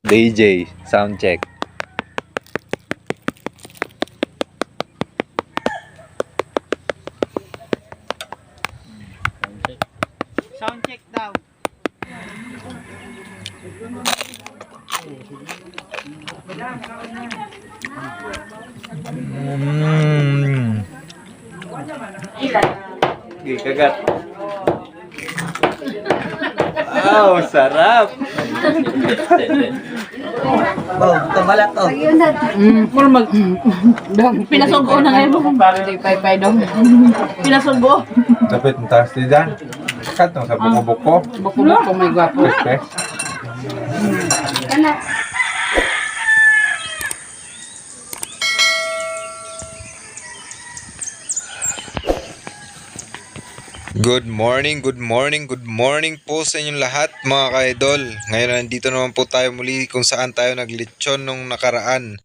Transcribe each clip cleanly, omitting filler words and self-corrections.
DJ, sound check. Sound check daw. Kagat. Wow, sarap. Oh, tumalat oh. Pinasunggo na ngayon mo. Pay dong. Pinasunggo. Dapat entas di dyan. Katong sa buko-buko. Buko-buko may gwapo. Respect. Good morning po sa inyong lahat mga ka-idol. Ngayon nandito naman po tayo muli kung saan tayo naglitsyon nung nakaraan.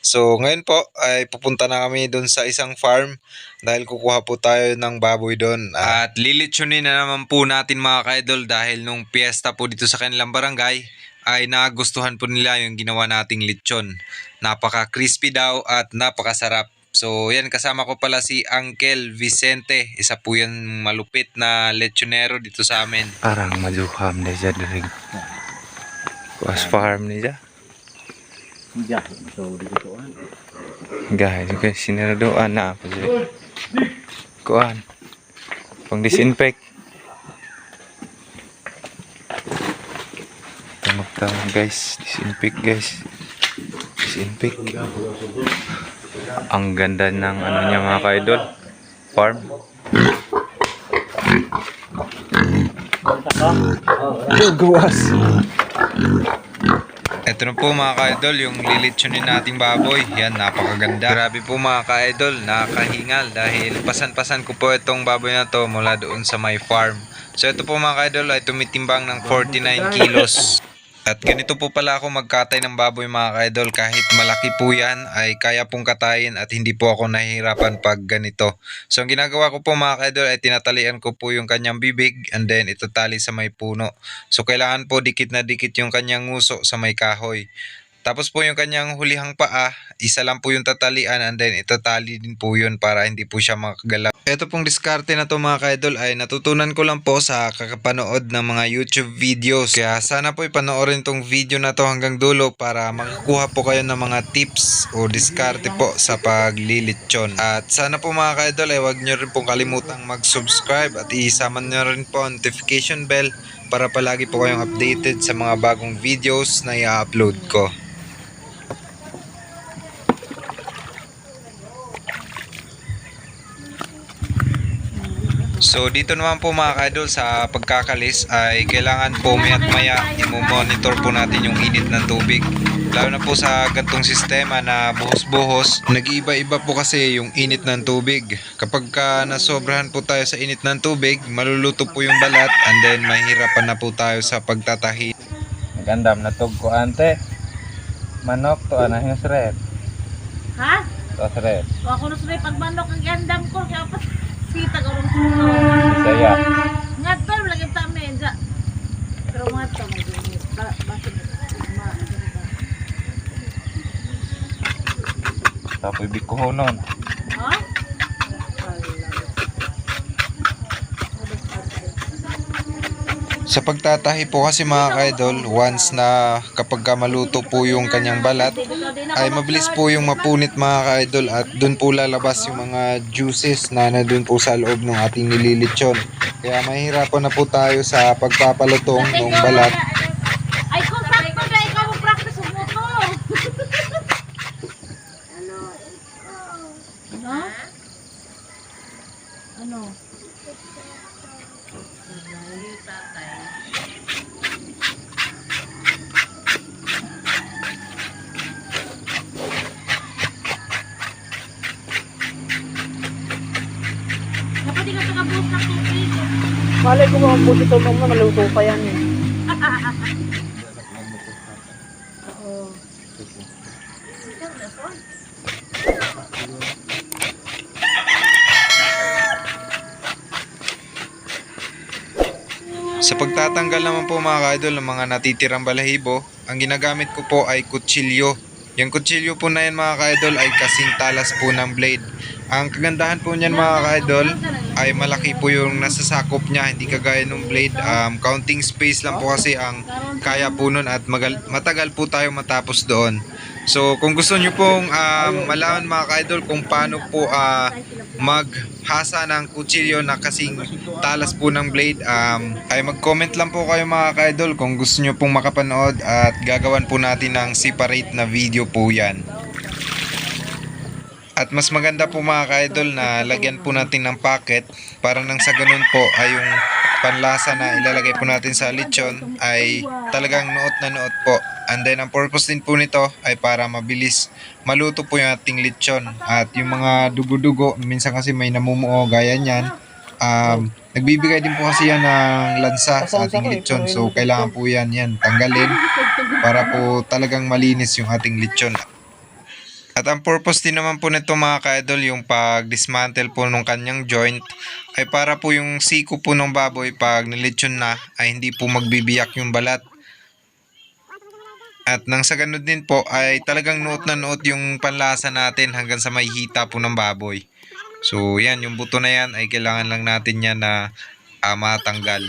So ngayon po ay pupunta na kami doon sa isang farm dahil kukuha po tayo ng baboy doon. At lilitsunin na naman po natin mga ka-idol dahil nung piyesta po dito sa kanilang barangay ay nagustuhan po nila yung ginawa nating litsyon. Napaka crispy daw at napakasarap. So yan, kasama ko pala si Uncle Vicente. Isa po yan malupit na lechonero dito sa amin. Parang majuham na siya din. Kuas farm niya. Guys, okay, sinaradoan na ako siya. Kuan. Pang disinfect. Tama guys, disinfect guys. Disinfect. Ang ganda ng ano niya mga ka-idol. Farm. Gawas. Ito na po mga ka-idol yung lilitsunin nating baboy. Yan, napakaganda. Grabe po mga ka-idol, nakahingal dahil pasan-pasan ko po itong baboy na to mula doon sa my farm. So ito po mga ka-idol ay tumitimbang ng 49 kilos. At ganito po pala ako magkatay ng baboy mga ka-idol. Kahit malaki po yan ay kaya pong katayin at hindi po ako nahihirapan pag ganito. So ang ginagawa ko po mga ka-idol ay tinatalian ko po yung kanyang bibig and then itatali sa may puno. So kailangan po dikit na dikit yung kanyang nguso sa may kahoy. Tapos po yung kanyang hulihang paa, isa lang po yung tatalian and then itatali din po yun para hindi po siya makagalaw. Ito pong diskarte na to mga ka-idol ay natutunan ko lang po sa kakapanood ng mga YouTube videos. Kaya sana po ipanoorin tong video na to hanggang dulo para makakuha po kayo ng mga tips o diskarte po sa paglilitsyon. At sana po mga ka-idol ay huwag nyo rin pong kalimutang mag-subscribe at isama nyo rin po ang notification bell para palagi po kayong updated sa mga bagong videos na i-upload ko. So dito naman po mga ka-idol sa pagkakalis ay kailangan po maya't maya i-monitor po natin yung init ng tubig. Lalo na po sa gantong sistema na buhos-buhos, nag-iiba-iba po kasi yung init ng tubig. Kapag nasobrahan po tayo sa init ng tubig, maluluto po yung balat and then mahirapan na po tayo sa pagtatahi. Magandam na tog ko ante. Manok to anahing sret. Ha? To sret. O ako na sunay pagmanok ang gandam ko. Kaya pa sita ka rin. Saya. Nga to, lagi ta medya. Pero nga to, bakit Tapoy bikuhonon. ha? Sa pagtatahi po kasi mga ka-idol, once na kapag maluto po yung kanyang balat, ay mabilis po yung mapunit mga ka-idol at dun po lalabas yung mga juices na nandun po sa loob ng ating nililitsyon. Kaya mahirapan na po tayo sa pagpapalutong ng balat. Ay, kontak pa ba? Ikaw ang practice ng motor. Ano? Ano? Dapat di ka nakabuhos ng tubig. Malay ko mga puti ito mga maluto pa yan eh. Oo. Sa pagtatanggal naman po mga ka-idol ng mga natitirang balahibo, ang ginagamit ko po ay kutsilyo. Yung kutsilyo po na yan mga ka-idol ay kasing talas po ng blade. Ang kagandahan po niyan mga ka-idol ay malaki po yung nasasakop niya, hindi kagaya ng blade. Counting space lang po kasi ang kaya po nun at matagal po tayo matapos doon. So kung gusto nyo pong malaman mga ka-idol kung paano po maghasa ng kutsilyo na kasing talas po ng blade, ay mag-comment lang po kayo mga ka-idol kung gusto nyo pong makapanood at gagawan po natin ng separate na video po yan. At mas maganda po mga ka-idol na lagyan po natin ng packet para nang sa ganun po ay yung panlasa na ilalagay po natin sa lechon ay talagang nuot na nuot po. And then ang purpose din po nito ay para mabilis maluto po yung ating lechon. At yung mga dugo-dugo, minsan kasi may namumuo gaya niyan, nagbibigay din po kasi yan ng lansa sa ating lechon. So kailangan po yan tanggalin para po talagang malinis yung ating lechon. At ang purpose din naman po nito mga ka-idol, yung pag-dismantle po ng kanyang joint, ay para po yung siko po ng baboy pag nilechon na ay hindi po magbibiyak yung balat. At nang sa ganun din po ay talagang nuot na nuot yung panlasa natin hanggang sa may hita po ng baboy. So yan, yung buto na yan ay kailangan lang natin yan na matanggal.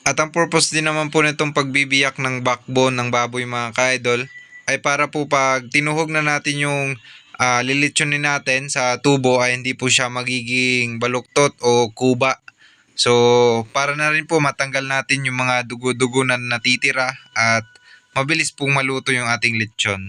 At ang purpose din naman po nitong pagbibiyak ng backbone ng baboy mga ka-idol, ay para po pag tinuhog na natin yung lilitsunin natin sa tubo ay hindi po siya magiging baluktot o kuba. So para na rin po matanggal natin yung mga dugo-dugo na natitira at mabilis pong maluto yung ating lechon.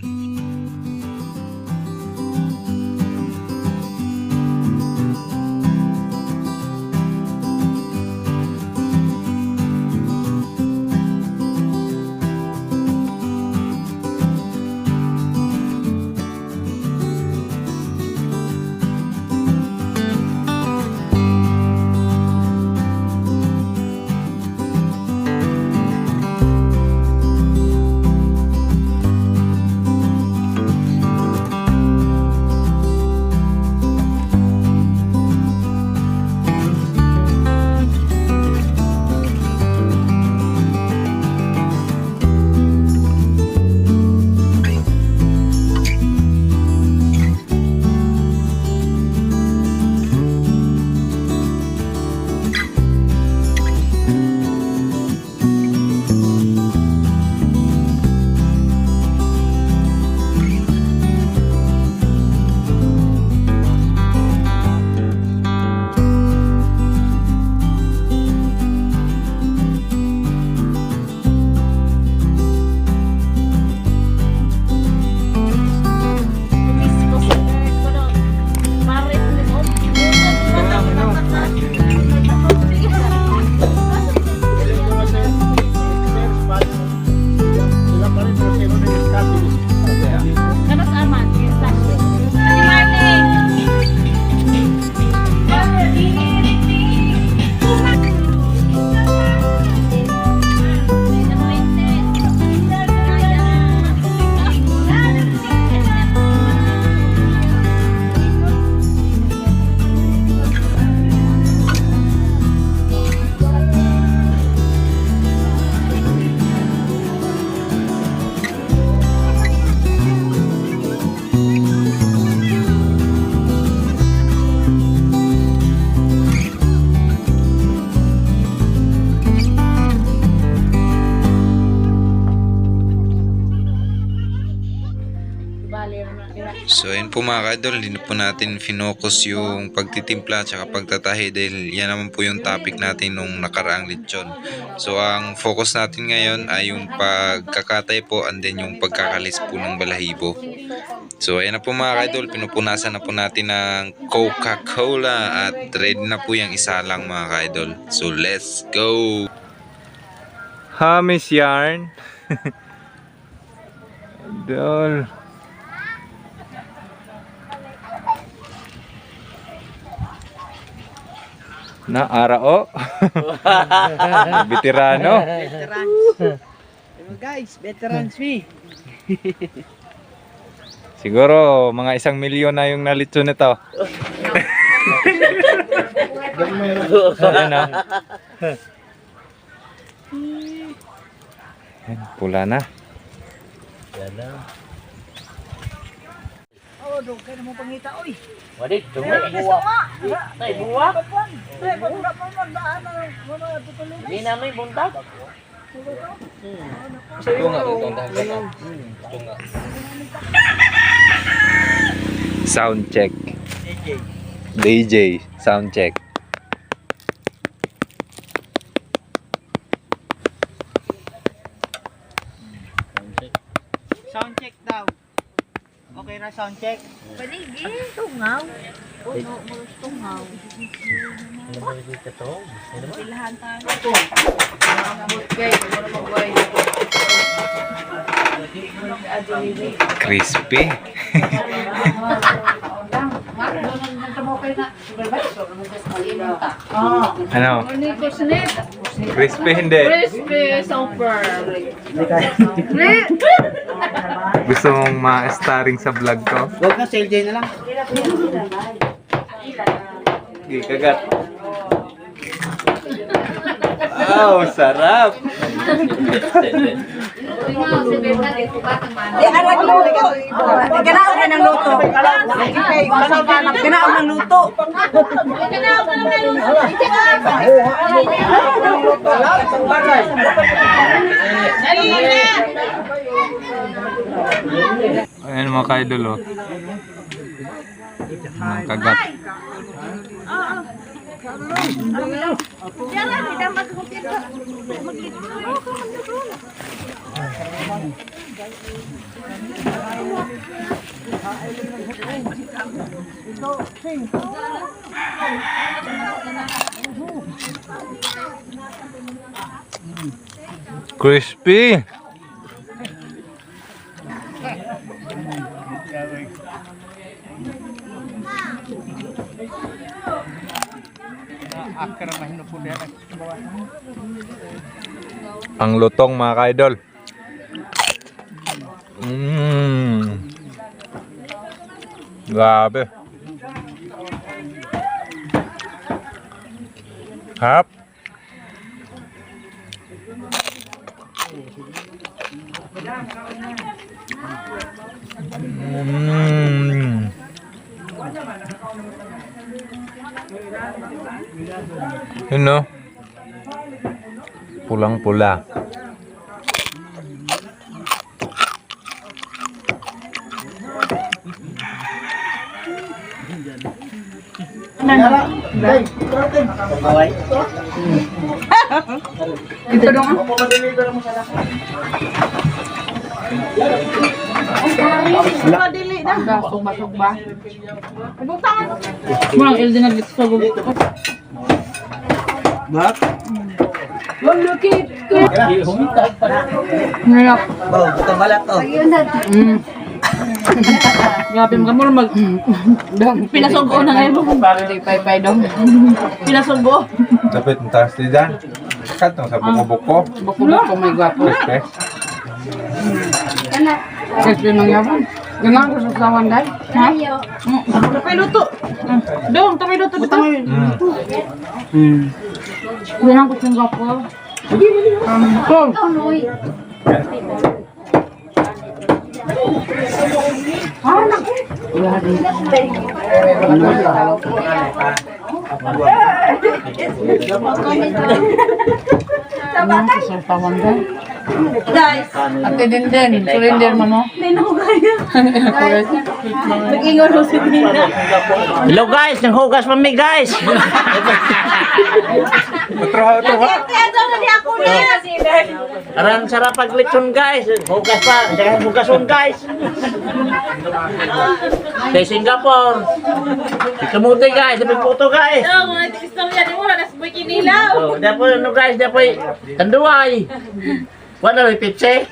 So ayun po mga ka-idol, hindi na po natin finocus yung pagtitimpla at pagtatahi dahil yan naman po yung topic natin nung nakaraang lechon. So ang focus natin ngayon ay yung pagkakatay po and then yung pagkakalis po ng balahibo. So ayan na po mga ka-idol, pinupunasan na po natin ng Coca-Cola at ready na po yung isa lang mga ka-idol. So let's go! Hamis yarn. Idol. Na arao. Veterano. Veterans. Hello guys, veterans we. Siguro mga 1 milyon na yung nalitso nito. Ayan na. Ayan, pula na. Oh, doon kayo naman pangita, oy. Wadid, buwa. Tay, buwa. Hindi na may buntag. Sound check. DJ, sound check. Sound check daw. Okay na sound check. Panigi, tungaw. Puno mo tungaw. Pilahan tayo. Crispy. Ano? Crispy hindi. Crispy, super. Gusto mong ma-starring sa vlog ko? Huwag na, sale day na lang. Sige, kagat. Wow, sarap! Di arag luto. Ganaon na ng luto. Ganaon ng luto. Ayan mga ka-idol, oh. Mga kagat. Crispy! Ang lutong mga ka-idol. Grabe. Harap. Yun no? Pulang-pula. Madili na. Basog ba? Ibutang. Murang ildi na dito sa gulo. Bak? Lulukit. Oh, ito balat to. Grabe mo ka mag... Pinasugo na ngayon mo. Pay dong. Pinasugo. Dapat ng taas nila. Katong sa buko-buko. Buko-buko may gwapo. Crispy. Crispy nang yaman. Ganang ko sa sawan dahil. Ha? Tapay luto. Dong, tapay luto. Ganang ko sa gwapo. Kong. Guys, Ate Dinden, surrender mo mo. mag-ingon mo si Dina. Hello guys, nanghugas pa mi guys. Ito na di ako na. Arang sarap paglitson guys. Hugas pa, jangan hugason guys. Sa Singapore. Kamuti guys, dapat photo guys. Dong, mga istorya di mo, nasboy kinilaw. Oh, dapat ano guys, dapat tanduay. Wala may pitse.